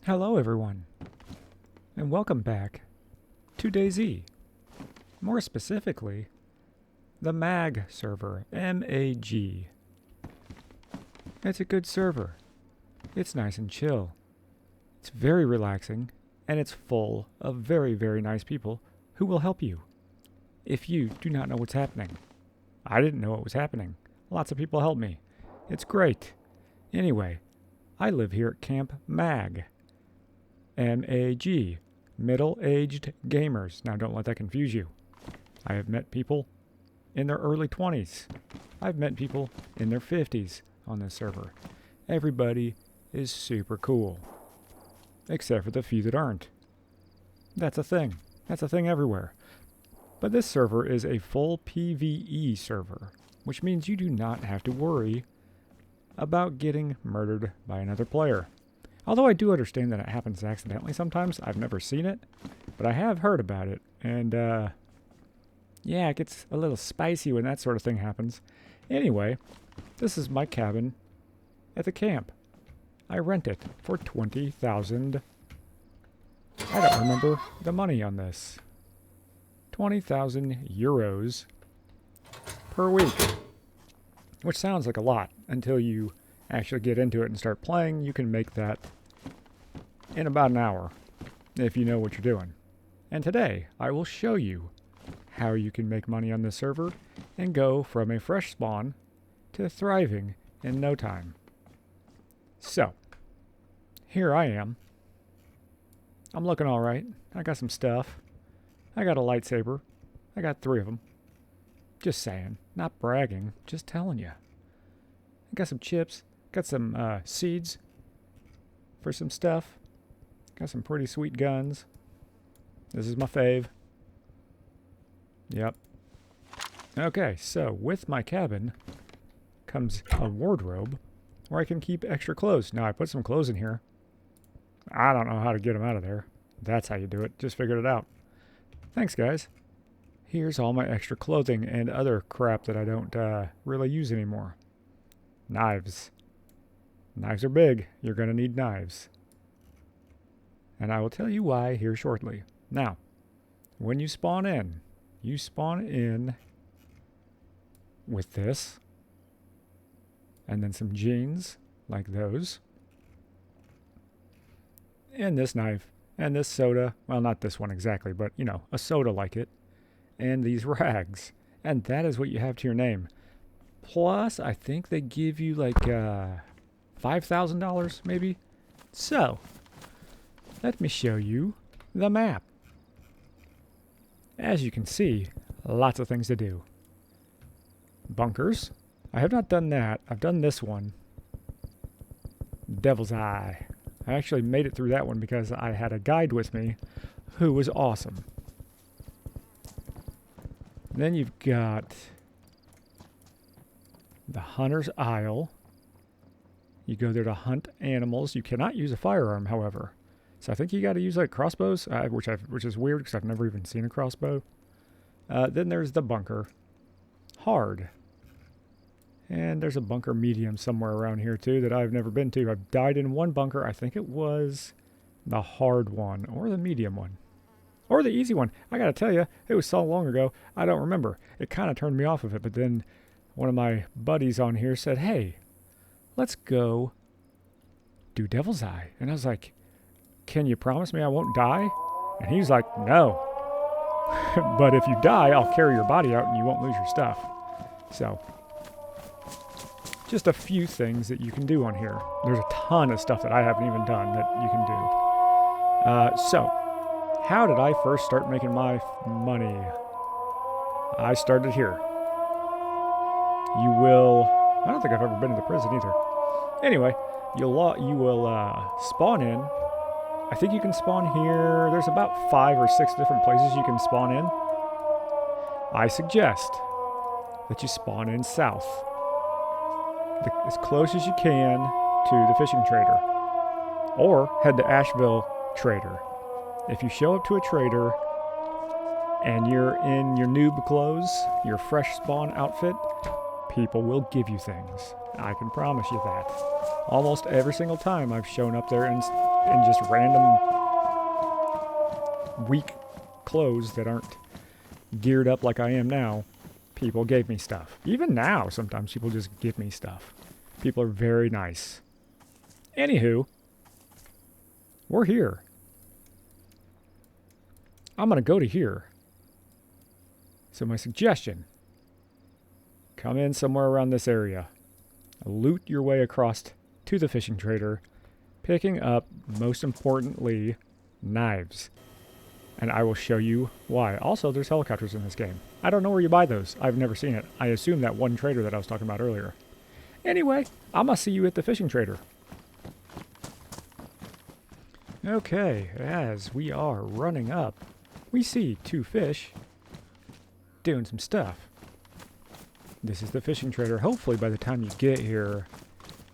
Hello everyone, and welcome back to DayZ. More specifically, the MAG server, M-A-G. It's a good server. It's nice and chill. It's very relaxing, and it's full of very, very nice people who will help you if you do not know what's happening. I didn't know what was happening. Lots of people helped me. It's great. Anyway, I live here at Camp MAG. M-A-G. Middle-aged gamers. Now don't let that confuse you. I have met people in their early 20s. I've met people in their 50s on this server. Everybody is super cool. Except for the few that aren't. That's a thing. That's a thing everywhere. But this server is a full PvE server, which means you do not have to worry about getting murdered by another player. Although I do understand that it happens accidentally sometimes. I've never seen it, but I have heard about it. And, yeah, it gets a little spicy when that sort of thing happens. Anyway, this is my cabin at the camp. I rent it for 20,000. I don't remember the money on this. 20,000 euros per week. Which sounds like a lot until you actually get into it and start playing. You can make that in about an hour if you know what you're doing. And today I will show you how you can make money on this server and go from a fresh spawn to thriving in no time. So, here I am. I'm looking alright. I got some stuff. I got a lightsaber. I got 3 of them. Just saying. Not bragging. Just telling you. I got some chips. Got some seeds for some stuff. Got some pretty sweet guns. This is my fave. Yep. Okay, so with my cabin comes a wardrobe where I can keep extra clothes. Now, I put some clothes in here. I don't know how to get them out of there. That's how you do it. Just figured it out. Thanks, guys. Here's all my extra clothing and other crap that I don't really use anymore. Knives. Knives are big. You're going to need knives. And I will tell you why here shortly. Now, when you spawn in with this. And then some jeans, like those. And this knife. And this soda. Well, not this one exactly, but, you know, a soda like it. And these rags. And that is what you have to your name. Plus, I think they give you like $5,000 maybe. So, let me show you the map. As you can see, lots of things to do. Bunkers. I have not done that. I've done this one. Devil's Eye. I actually made it through that one because I had a guide with me who was awesome. Then you've got the Hunter's Isle. You go there to hunt animals. You cannot use a firearm, however. So I think you got to use like crossbows, which is weird because I've never even seen a crossbow. Then there's the bunker. Hard. And there's a bunker medium somewhere around here too that I've never been to. I've died in one bunker. I think it was the hard one or the medium one. Or the easy one. I gotta tell you, it was so long ago, I don't remember. It kind of turned me off of it, but then one of my buddies on here said, hey, let's go do Devil's Eye. And I was like, can you promise me I won't die? And he was like, no. But if you die, I'll carry your body out and you won't lose your stuff. So, just a few things that you can do on here. There's a ton of stuff that I haven't even done that you can do. So, how did I first start making my money? I started here. You will... I don't think I've ever been to the prison either. Anyway, you will spawn in. I think you can spawn here. There's about 5 or 6 different places you can spawn in. I suggest that you spawn in south. As close as you can to the fishing trader. Or head to Asheville Trader. If you show up to a trader and you're in your noob clothes, your fresh spawn outfit, people will give you things. I can promise you that. Almost every single time I've shown up there and in just random weak clothes that aren't geared up like I am now, people gave me stuff. Even now, sometimes people just give me stuff. People are very nice. Anywho, we're here. I'm going to go to here. So my suggestion, come in somewhere around this area. Loot your way across to the fishing trader, picking up, most importantly, knives. And I will show you why. Also, there's helicopters in this game. I don't know where you buy those. I've never seen it. I assume that one trader that I was talking about earlier. Anyway, I'm going to see you at the fishing trader. Okay, as we are running up, we see two fish doing some stuff. This is the fishing trader. Hopefully by the time you get here,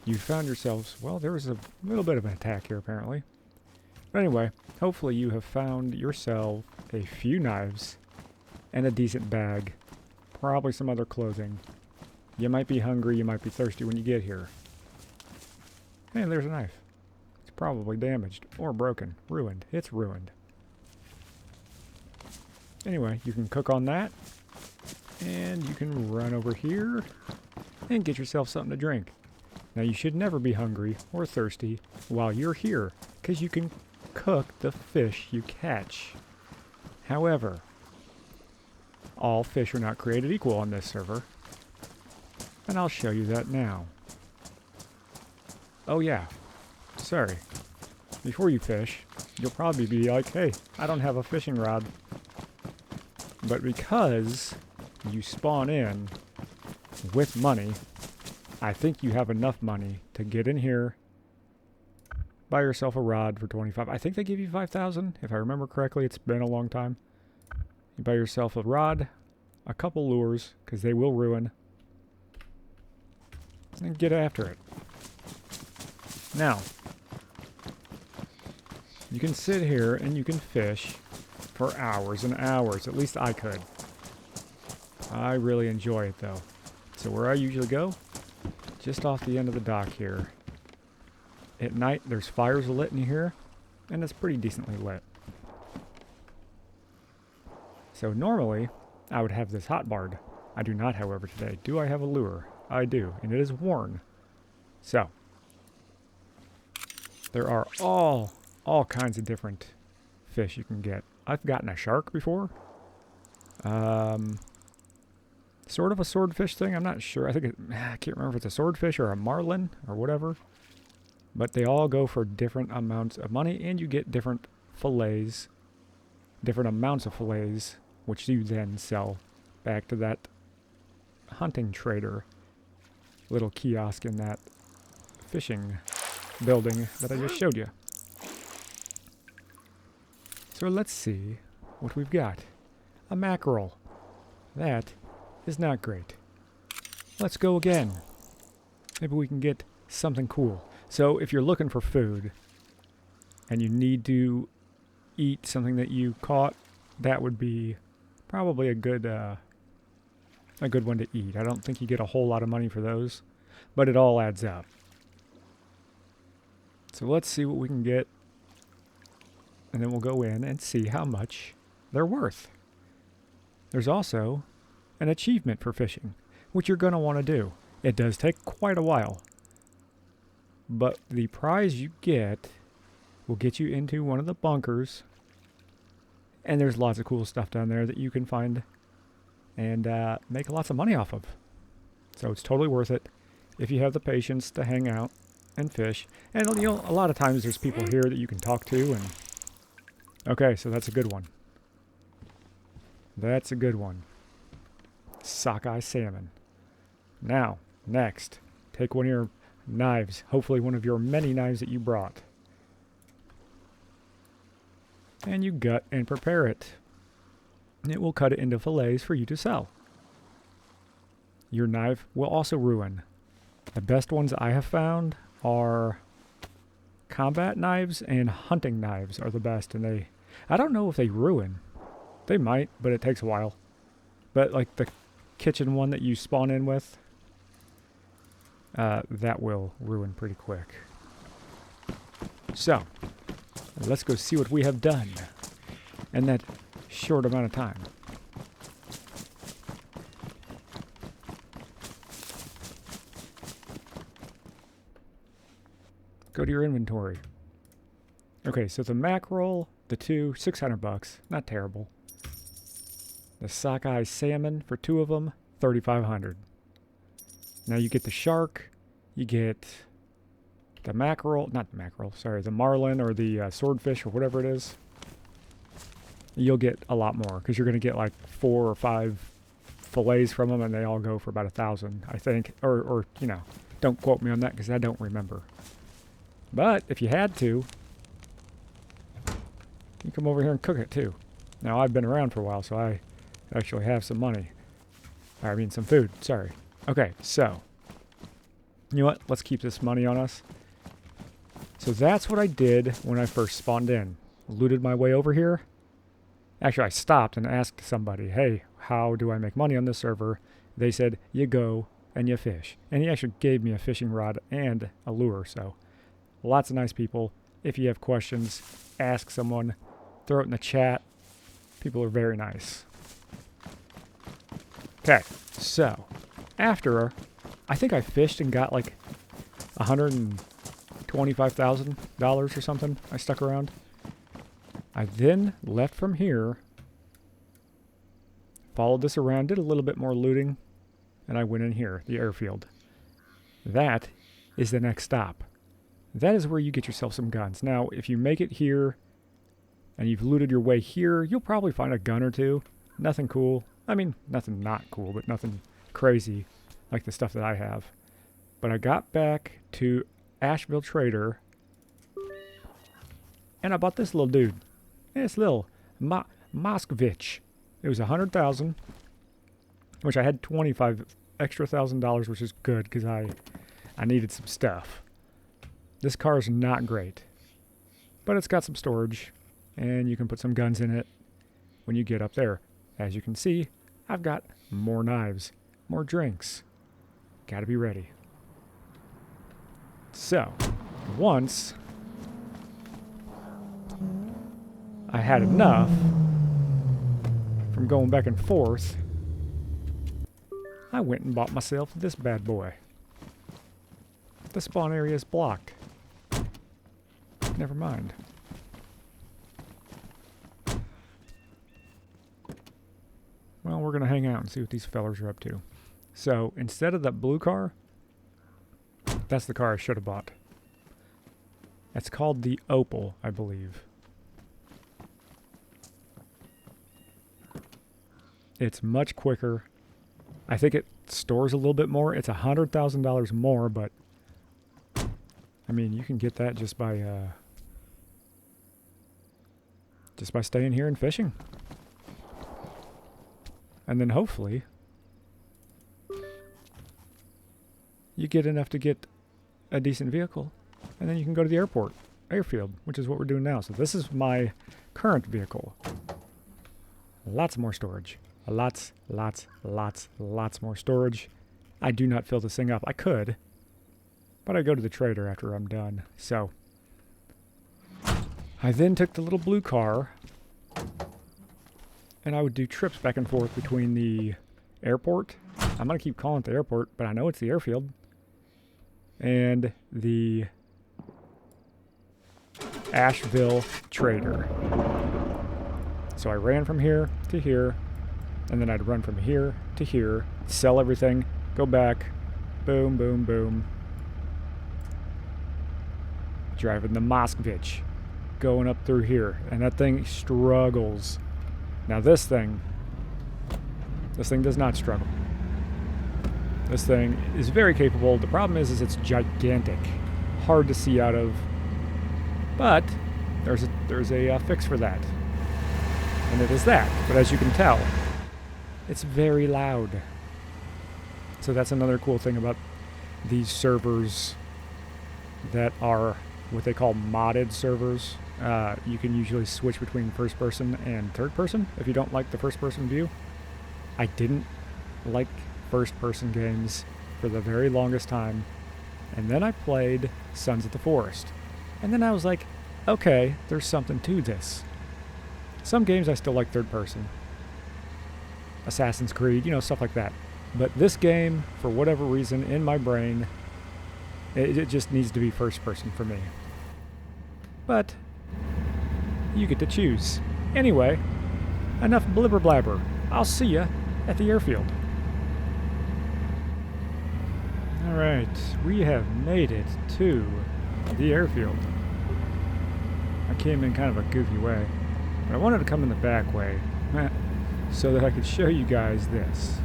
you found yourselves, well, there was a little bit of an attack here apparently. But anyway, hopefully you have found yourself a few knives and a decent bag. Probably some other clothing. You might be hungry, you might be thirsty when you get here. Hey, there's a knife. It's probably damaged or broken. Ruined. It's ruined. Anyway, you can cook on that. And you can run over here and get yourself something to drink. Now you should never be hungry or thirsty while you're here, because you can cook the fish you catch. However, all fish are not created equal on this server, and I'll show you that now. Oh yeah, sorry. Before you fish, you'll probably be like, hey, I don't have a fishing rod. But because you spawn in with money, I think you have enough money to get in here, buy yourself a rod for 25. I think they give you 5,000, if I remember correctly. It's been a long time. You buy yourself a rod, a couple lures, because they will ruin, and get after it. Now, you can sit here and you can fish for hours and hours. At least I could. I really enjoy it though. So where I usually go, just off the end of the dock here. At night there's fires lit in here, and it's pretty decently lit. So normally I would have this hot barred. I do not, however, today. Do I have a lure? I do, and it is worn. So there are all kinds of different fish you can get. I've gotten a shark before. Sort of a swordfish thing. I'm not sure. I can't remember if it's a swordfish or a marlin or whatever. But they all go for different amounts of money, and you get different fillets, different amounts of fillets, which you then sell back to that hunting trader. Little kiosk in that fishing building that I just showed you. So let's see what we've got. A mackerel. That is not great. Let's go again. Maybe we can get something cool. So if you're looking for food and you need to eat something that you caught, that would be probably a good one to eat. I don't think you get a whole lot of money for those, but it all adds up. So let's see what we can get, and then we'll go in and see how much they're worth. There's also an achievement for fishing, which you're going to want to do. It does take quite a while, but the prize you get will get you into one of the bunkers, and there's lots of cool stuff down there that you can find and make lots of money off of. So it's totally worth it if you have the patience to hang out and fish. And you know, a lot of times there's people here that you can talk to, and okay, so that's a good one. That's a good one. Sockeye salmon. Now, next, take one of your knives, hopefully one of your many knives that you brought, and you gut and prepare it. And it will cut it into fillets for you to sell. Your knife will also ruin. The best ones I have found are combat knives, and hunting knives are the best, and I don't know if they ruin. They might, but it takes a while. But like the kitchen one that you spawn in with, that will ruin pretty quick. So, let's go see what we have done in that short amount of time. Go to your inventory. Okay, so the mackerel, the two, $600, not terrible. The sockeye salmon for 2 of them, $3,500. Now you get the shark, you get the mackerel, not the mackerel, sorry, the marlin or the swordfish or whatever it is. You'll get a lot more because you're going to get like 4 or 5 fillets from them, and they all go for about 1,000, I think. Or you know, don't quote me on that because I don't remember. But if you had to, you come over here and cook it too. Now I've been around for a while, so I actually have some money. I mean some food, sorry. Okay, so, you know what? Let's keep this money on us. So that's what I did when I first spawned in. Looted my way over here. Actually, I stopped and asked somebody, hey, how do I make money on this server? They said, you go and you fish. And he actually gave me a fishing rod and a lure, so lots of nice people. If you have questions, ask someone, throw it in the chat. People are very nice. Okay, so after, I think I fished and got like $125,000 or something. I stuck around. I then left from here, followed this around, did a little bit more looting, and I went in here, the airfield. That is the next stop. That is where you get yourself some guns. Now, if you make it here and you've looted your way here, you'll probably find a gun or two. Nothing cool. I mean, nothing not cool, but nothing crazy like the stuff that I have. But I got back to Asheville Trader, and I bought this little dude. This little Moskvich. It was 100,000, which I had 25 extra $1,000, which is good because I needed some stuff. This car is not great, but it's got some storage, and you can put some guns in it when you get up there. As you can see, I've got more knives, more drinks. Gotta be ready. So, once I had enough from going back and forth, I went and bought myself this bad boy. The spawn area is blocked. Never mind. Well, we're going to hang out and see what these fellers are up to. So, instead of that blue car, that's the car I should have bought. It's called the Opal, I believe. It's much quicker. I think it stores a little bit more. It's $100,000 more, but I mean, you can get that just by staying here and fishing. And then hopefully you get enough to get a decent vehicle, and then you can go to the airfield, which is what we're doing now. So this is my current vehicle. Lots more storage. Lots more storage. I do not fill this thing up. I could, but I go to the trader after I'm done. So I then took the little blue car, and I would do trips back and forth between the airport. I'm going to keep calling it the airport, but I know it's the airfield. And the Asheville Trader. So I ran from here to here, and then I'd run from here to here, sell everything, go back, boom, boom, boom. Driving the Moskvich, going up through here, and that thing struggles. Now this thing does not struggle. This thing is very capable. The problem is it's gigantic, hard to see out of, but there's a fix for that, and it is that. But as you can tell, it's very loud. So that's another cool thing about these servers that are what they call modded servers. You can usually switch between first person and third person if you don't like the first person view. I didn't like first person games for the very longest time, and then I played Sons of the Forest, and then I was like, okay, there's something to this. Some games I still like third person. Assassin's Creed, you know, stuff like that. But this game, for whatever reason, in my brain, it just needs to be first person for me. But you get to choose. Anyway, enough blibber blabber. I'll see ya at the airfield. Alright, we have made it to the airfield. I came in kind of a goofy way, but I wanted to come in the back way so that I could show you guys this.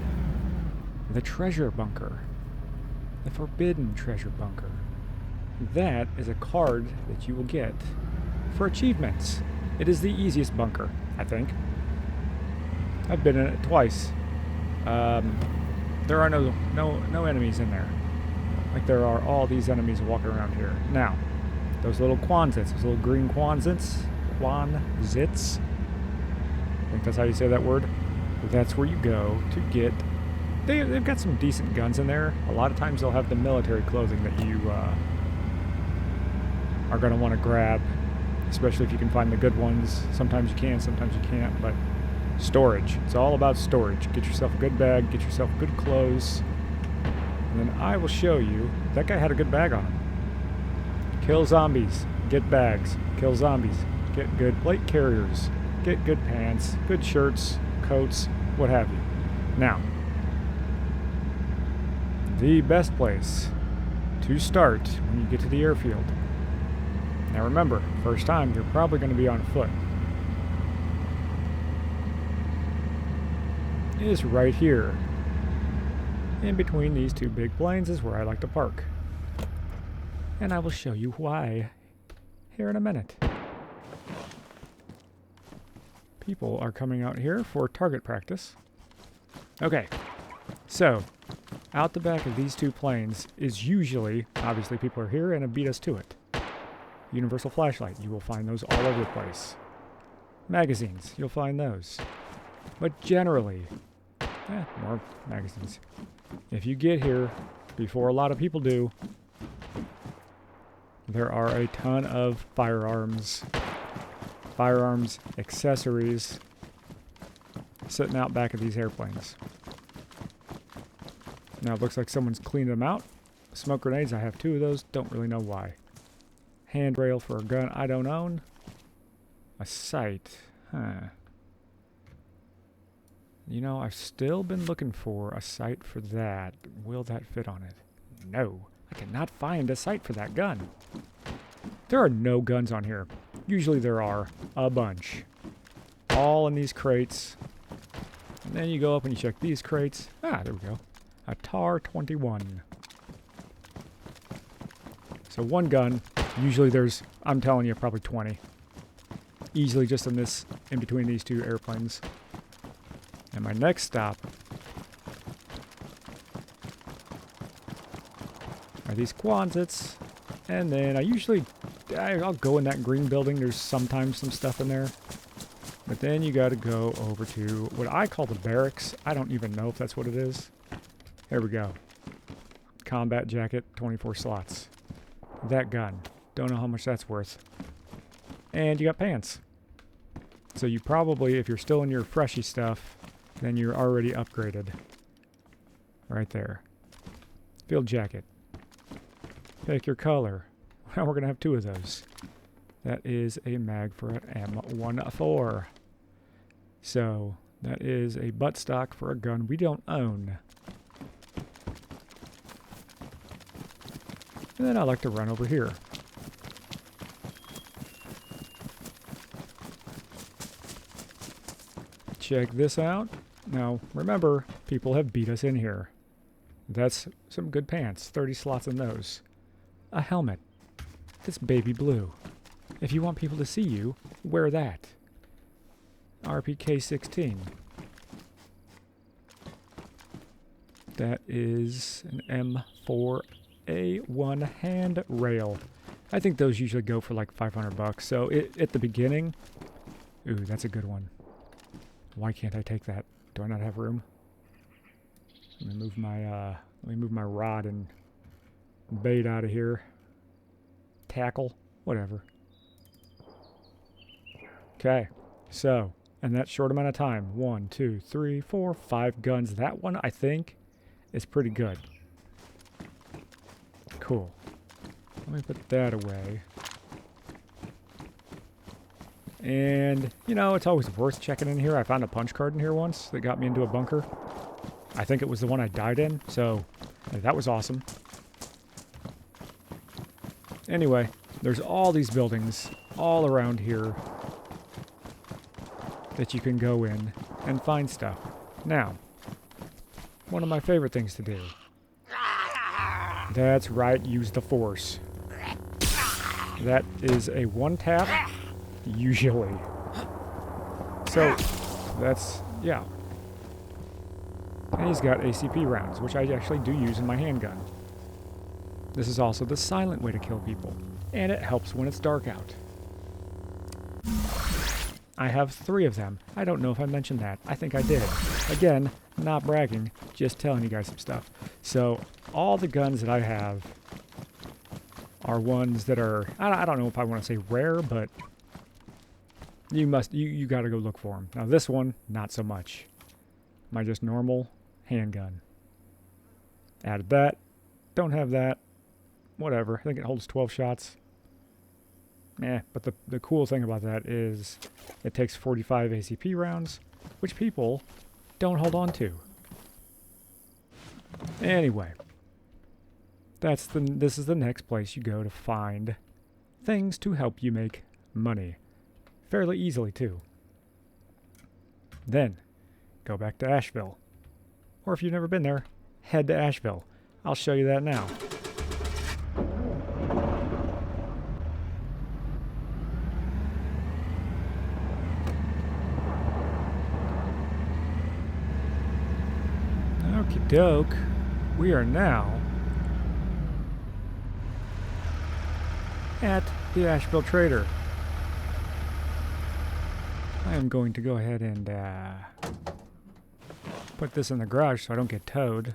The treasure bunker. The forbidden treasure bunker. That is a card that you will get for achievements. It is the easiest bunker, I think. I've been in it twice. There are no enemies in there. Like there are all these enemies walking around here. Now, those little Quonzits, those little green Quonzits, I think that's how you say that word. But that's where you go to get. They've got some decent guns in there. A lot of times they'll have the military clothing that you are going to want to grab, especially if you can find the good ones. Sometimes you can, sometimes you can't, but storage. It's all about storage. Get yourself a good bag, get yourself good clothes, and then I will show you. That guy had a good bag on him. Kill zombies, get bags. Kill zombies, get good plate carriers, get good pants, good shirts, coats, what have you. Now, the best place to start when you get to the airfield. Now remember, first time, you're probably going to be on foot. Is right here. In between these two big planes is where I like to park. And I will show you why here in a minute. People are coming out here for target practice. Okay, so out the back of these two planes is usually, obviously people are here and have beat us to it. Universal flashlight, you will find those all over the place. Magazines, you'll find those. But generally, more magazines. If you get here before a lot of people do, there are a ton of firearms, accessories sitting out back of these airplanes. Now it looks like someone's cleaned them out. Smoke grenades, I have 2 of those, don't really know why. Handrail for a gun I don't own. A sight, You know, I've still been looking for a sight for that. Will that fit on it? No. I cannot find a sight for that gun. There are no guns on here. Usually there are a bunch. All in these crates. And then you go up and you check these crates. Ah, there we go. A TAR 21. So one gun. Usually there's, I'm telling you, probably 20. Easily just in between these two airplanes. And my next stop are these Quonzits. And then I'll go in that green building. There's sometimes some stuff in there. But then you got to go over to what I call the barracks. I don't even know if that's what it is. Here we go. Combat jacket, 24 slots. That gun. Don't know how much that's worth. And you got pants. So you probably, if you're still in your Freshie stuff, then you're already upgraded. Right there. Field jacket. Pick your color. Well, we're going to have 2 of those. That is a mag for an M14. So, that is a buttstock for a gun we don't own. And then I like to run over here. Check this out. Now, remember, people have beat us in here. That's some good pants. 30 slots in those. A helmet. That's baby blue. If you want people to see you, wear that. RPK-16. That is an M4A1 handrail. I think those usually go for like $500. So at the beginning, ooh, that's a good one. Why can't I take that? Do I not have room? Let me move my rod and bait out of here. Tackle, whatever. Okay, so in that short amount of time, 1, 2, 3, 4, 5 guns. That one, I think, is pretty good. Cool. Let me put that away. And, you know, it's always worth checking in here. I found a punch card in here once that got me into a bunker. I think it was the one I died in, so that was awesome. Anyway, there's all these buildings all around here that you can go in and find stuff. Now, one of my favorite things to do. That's right, use the force. That is a one tap, usually. So, that's, yeah. And he's got ACP rounds, which I actually do use in my handgun. This is also the silent way to kill people, and it helps when it's dark out. I have 3 of them. I don't know if I mentioned that. I think I did. Again, not bragging, just telling you guys some stuff. So, all the guns that I have are ones that are, I don't know if I want to say rare, but you gotta go look for them. Now this one, not so much. My just normal handgun. Added that. Don't have that. Whatever. I think it holds 12 shots. But the cool thing about that is it takes 45 ACP rounds, which people don't hold on to. Anyway, this is the next place you go to find things to help you make money. Fairly easily, too. Then, go back to Asheville. Or if you've never been there, head to Asheville. I'll show you that now. Okie doke. We are now at the Asheville Trader. I am going to go ahead and put this in the garage so I don't get towed.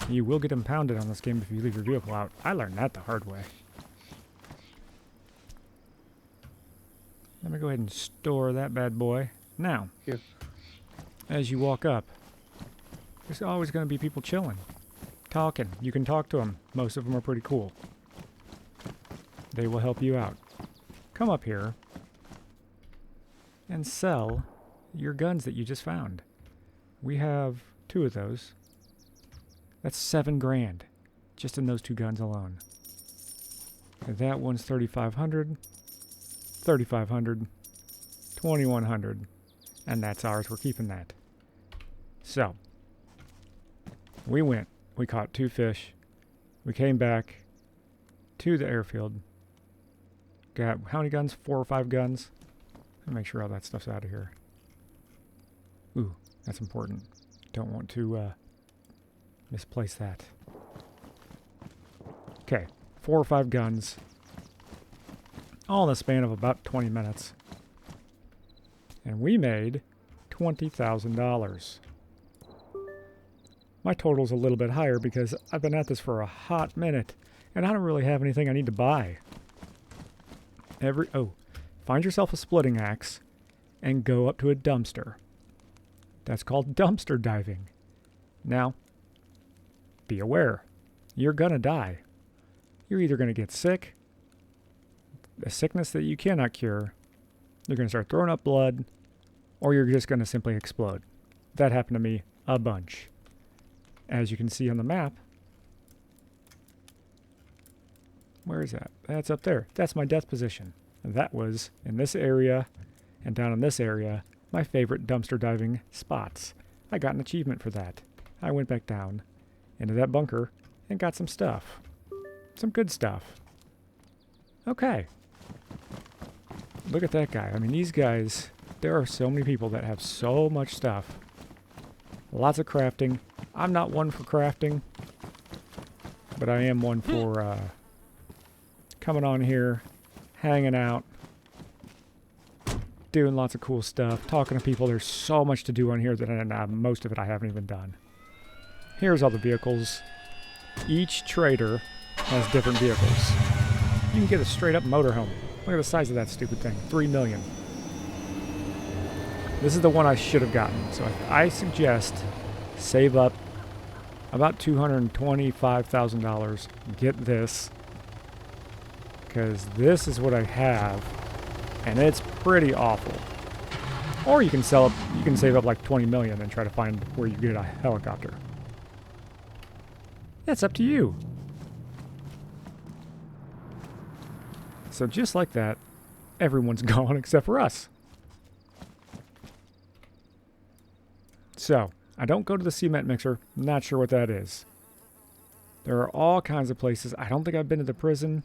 You will get impounded on this game if you leave your vehicle out. I learned that the hard way. Let me go ahead and store that bad boy. Now, as you walk up, there's always going to be people chilling, talking. You can talk to them. Most of them are pretty cool. They will help you out. Come up here and sell your guns that you just found. We have 2 of those. That's 7 grand just in those 2 guns alone. And that one's 3,500, 3,500, 2,100, and that's ours. We're keeping that. So, we went. We caught 2 fish. We came back to the airfield. Got how many guns? 4 or 5 guns. Let me make sure all that stuff's out of here. Ooh, that's important. Don't want to misplace that. Okay, 4 or 5 guns. All in the span of about 20 minutes. And we made $20,000. My total's a little bit higher because I've been at this for a hot minute, and I don't really have anything I need to buy. Find yourself a splitting axe and go up to a dumpster. That's called dumpster diving. Now, be aware, you're gonna die. You're either gonna get sick, a sickness that you cannot cure, you're gonna start throwing up blood, or you're just gonna simply explode. That happened to me a bunch. As you can see on the map, where is that? That's up there. That's my death position. That was in this area and down in this area, my favorite dumpster diving spots. I got an achievement for that. I went back down into that bunker and got some stuff. Some good stuff. Okay. Look at that guy. I mean, these guys, there are so many people that have so much stuff. Lots of crafting. I'm not one for crafting, but I am one for coming on here, hanging out, doing lots of cool stuff, talking to people. There's so much to do on here that most of it I haven't even done. Here's all the vehicles. Each trader has different vehicles. You can get a straight up motorhome. Look at the size of that stupid thing. 3 million. This is the one I should have gotten. So I suggest save up about $225,000. Get this. Because this is what I have. And it's pretty awful. Or you can save up like 20 million and try to find where you get a helicopter. That's up to you. So just like that, everyone's gone except for us. So, I don't go to the cement mixer. Not sure what that is. There are all kinds of places. I don't think I've been to the prison.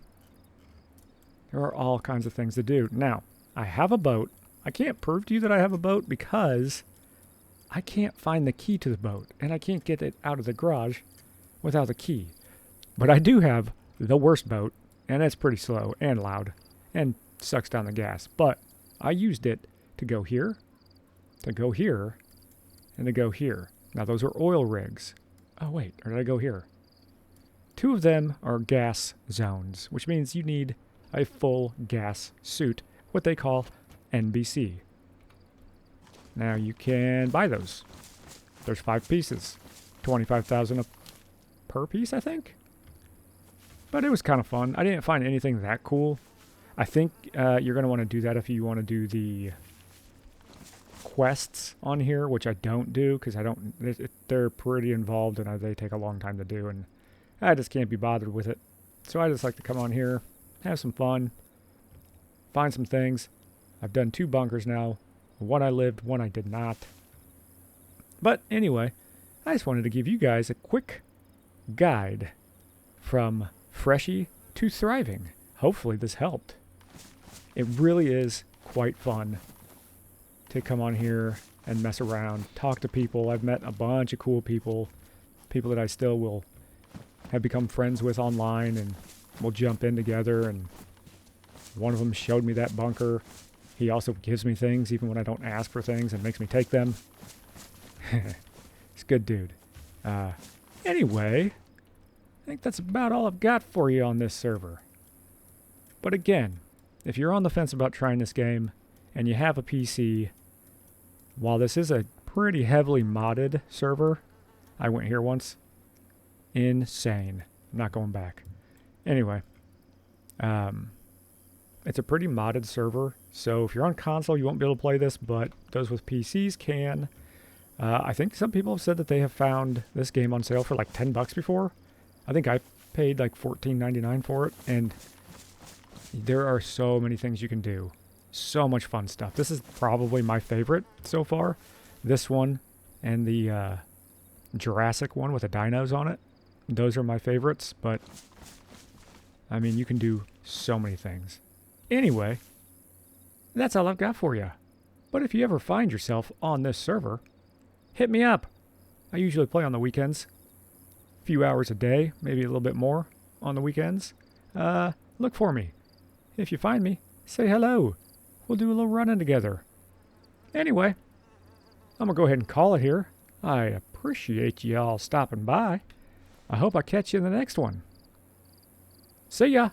There are all kinds of things to do. Now, I have a boat. I can't prove to you that I have a boat because I can't find the key to the boat. And I can't get it out of the garage without the key. But I do have the worst boat. And it's pretty slow and loud. And sucks down the gas. But I used it to go here. To go here. And to go here. Now those are oil rigs. Oh wait, or did I go here? 2 of them are gas zones, which means you need a full gas suit, what they call NBC. Now you can buy those. There's 5 pieces. 25,000 per piece, I think? But it was kind of fun. I didn't find anything that cool. I think you're going to want to do that if you want to do the quests on here, which I don't do because they're pretty involved and they take a long time to do, and I just can't be bothered with it. So I just like to come on here, have some fun, find some things. I've done 2 bunkers now. One I lived, one I did not. But anyway, I just wanted to give you guys a quick guide from Freshie to thriving. Hopefully this helped. It really is quite fun to come on here and mess around, talk to people. I've met a bunch of cool people, people that I still will have become friends with online, and we'll jump in together. And one of them showed me that bunker. He also gives me things even when I don't ask for things and makes me take them. He's a good dude. Anyway, I think that's about all I've got for you on this server. But again, if you're on the fence about trying this game and you have a PC, while this is a pretty heavily modded server, I went here once. Insane. I'm not going back. Anyway, it's a pretty modded server, so if you're on console, you won't be able to play this, but those with PCs can. I think some people have said that they have found this game on sale for like $10 before. I think I paid like $14.99 for it, and there are so many things you can do. So much fun stuff. This is probably my favorite so far. This one and the Jurassic one with the dinos on it. Those are my favorites, but I mean, you can do so many things. Anyway, that's all I've got for you. But if you ever find yourself on this server, hit me up. I usually play on the weekends. A few hours a day, maybe a little bit more on the weekends. Look for me. If you find me, say hello. We'll do a little running together. Anyway, I'm going to go ahead and call it here. I appreciate you all stopping by. I hope I catch you in the next one. See ya!